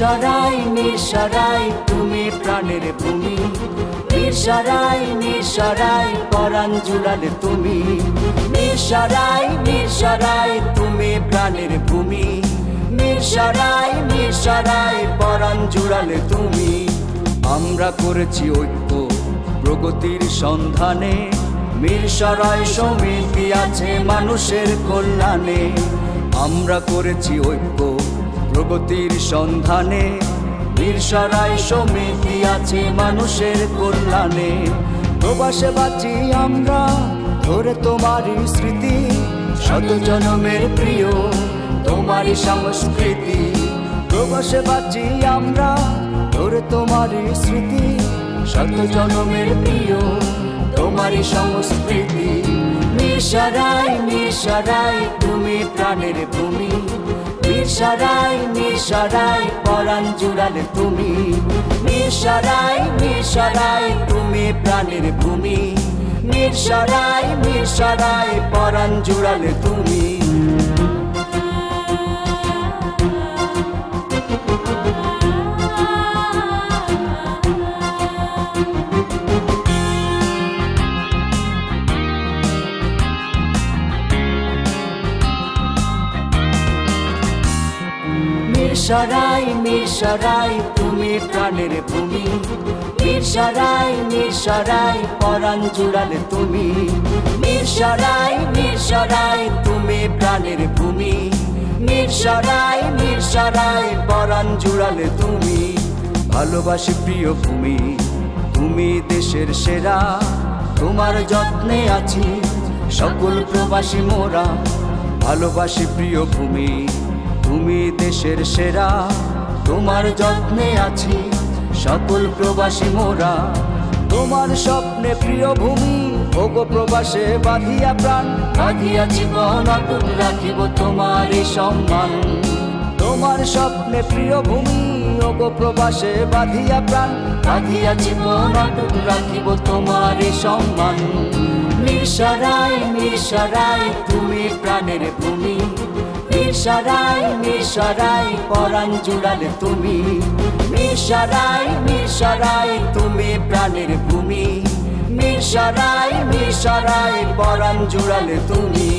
মিরসরাই মিরসরাই তুমি প্রাণের ভূমি, মিরসরাই মিরসরাই পরাণ জুড়ালে তুমি। মিরসরাই মিরসরাই তুমি প্রাণের ভূমি, মিরসরাই মিরসরাই পরাণ জুড়ালে তুমি। আমরা করেছি ঐক্য প্রগতির সন্ধানে, মিরসরাই সমিতি আছে মানুষের কল্যাণে। আমরা করেছি ঐক্য প্রগতির সন্ধানে, মিরসরাই সমিতি আছে মানুষের কল্যাণে। প্রবাসে বাঁচি আমরা ধরে তোমারই স্মৃতি, শত জনমের প্রিয় তোমারই সংস্কৃতি। প্রবাসে বাঁচি আমরা ধরে তোমারই স্মৃতি, শত জনমের প্রিয় তোমারই সংস্কৃতি। মিরসরাই মিরসরাই তুমি প্রাণের ভূমি, মিরসরাই মিরসরাই পরাণ জুড়ালে তুমি। মিরসরাই মিরসরাই তুমি প্রাণের ভূমি, মিরসরাই মিরসরাই পরাণ জুড়ালে তুমি। মিরসরাই মিরসরাই তুমি প্রাণের ভূমি, মিরসরাই মিরসরাই পরাণ জুড়ালে তুমি। মিরসরাই মিরসরাই তুমি প্রাণের ভূমি, মিরসরাই মিরসরাই পরাণ জুড়ালে তুমি। ভালোবাসি প্রিয় ভূমি, তুমি দেশের সেরা, তোমার যত্নে আছি সকল প্রবাসী মোরা। ভালোবাসি প্রিয় ভূমি, তুমি দেশের সেরা, তোমার যত্নে আছি সকল প্রবাসী মোরা। তোমার স্বপ্নে প্রিয় ভূমি, ওগো প্রবাসে বাঁধিয়া প্রাণ, বাঁধিয়া জীবন অটুট রাখিব তোমার এই সম্মান। তোমার স্বপ্নে প্রিয় ভূমি, ওগো প্রবাসে বাঁধিয়া প্রাণ, বাঁধিয়া জীবন অটুট রাখিব তোমার এই সম্মান। মিরসরাই মিরসরাই তুমি প্রাণের ভূমি, মিরসরাই মিরসরাই পরাণ জুড়ালে তুমি। মিরসরাই মিরসরাই তুমি প্রাণের ভূমি, মিরসরাই মিরসরাই পরাণ জুড়ালে তুমি।